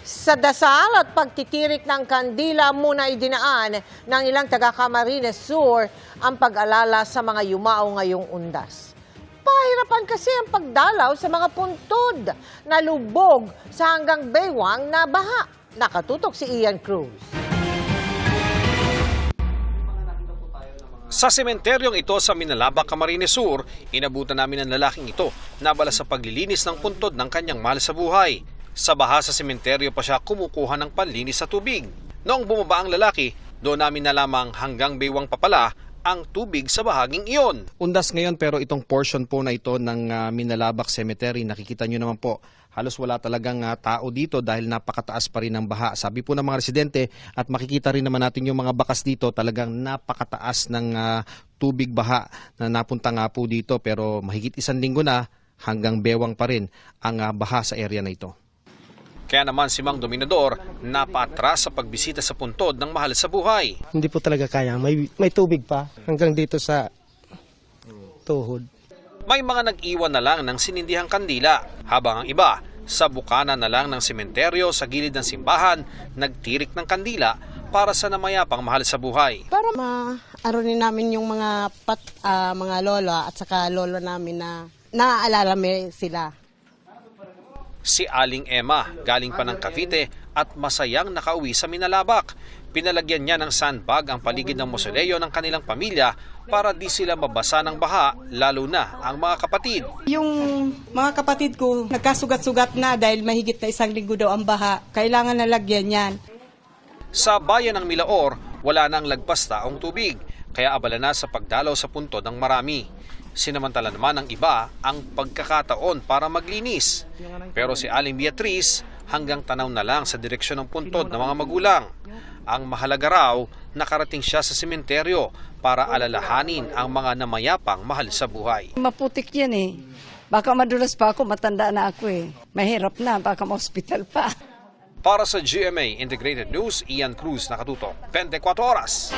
Sa dasal at pagtitirik ng kandila muna idinaan ng ilang taga-Camarines Sur ang pag-alala sa mga yumao ngayong undas. Pahirapan kasi ang pagdalaw sa mga puntod na lubog sa hanggang baywang na baha. Nakatutok si Ian Cruz. Sa sementeryong ito sa Minalaba, Camarines Sur, inabutan namin ang lalaking ito na abala sa paglilinis ng puntod ng kanyang mahal sa buhay. Sa baha sa sementeryo pa siya kumukuha ng panlinis sa tubig. Noong bumaba ang lalaki, doon namin nalamang hanggang baywang pa pala ang tubig sa bahaging iyon. Undas ngayon pero itong portion po na ito ng Minalabak Cemetery, nakikita nyo naman po, halos wala talagang tao dito dahil napakataas pa rin ng baha. Sabi po ng mga residente at makikita rin naman natin yung mga bakas dito, talagang napakataas ng tubig baha na napunta nga po dito pero mahigit 1 linggo na hanggang bewang pa rin ang baha sa area na ito. Kaya naman si Mang Dominador napatras sa pagbisita sa puntod ng mahal sa buhay. Hindi po talaga kaya. May tubig pa hanggang dito sa tuhod. May mga nag-iwan na lang ng sinindihang kandila, habang ang iba sa bukana na lang ng sementeryo sa gilid ng simbahan nagtirik ng kandila para sa namayapang mahal sa buhay. Para maaronin namin yung mga lola at saka lolo namin na naaalala sila. Si Aling Emma, galing pa ng Cavite at masayang nakauwi sa Minalabak. Pinalagyan niya ng sandbag ang paligid ng mausoleo ng kanilang pamilya para di sila mabasa ng baha, lalo na ang mga kapatid. Yung mga kapatid ko nagkasugat-sugat na dahil mahigit na 1 linggo daw ang baha. Kailangan nalagyan yan. Sa bayan ng Milaor, wala nang lagpas taong tubig, kaya abala na sa pagdalaw sa puntod ng marami. Sinamantala naman ng iba ang pagkakataon para maglinis. Pero si Aling Beatriz hanggang tanaw na lang sa direksyon ng puntod ng mga magulang. Ang mahalaga raw, nakarating siya sa sementeryo para alalahanin ang mga namayapang mahal sa buhay. Maputik yan eh. Baka madulas pa ako, matanda na ako eh. Mahirap na, baka ma-hospital pa. Para sa GMA Integrated News, Ian Cruz, nakatutok 24 oras.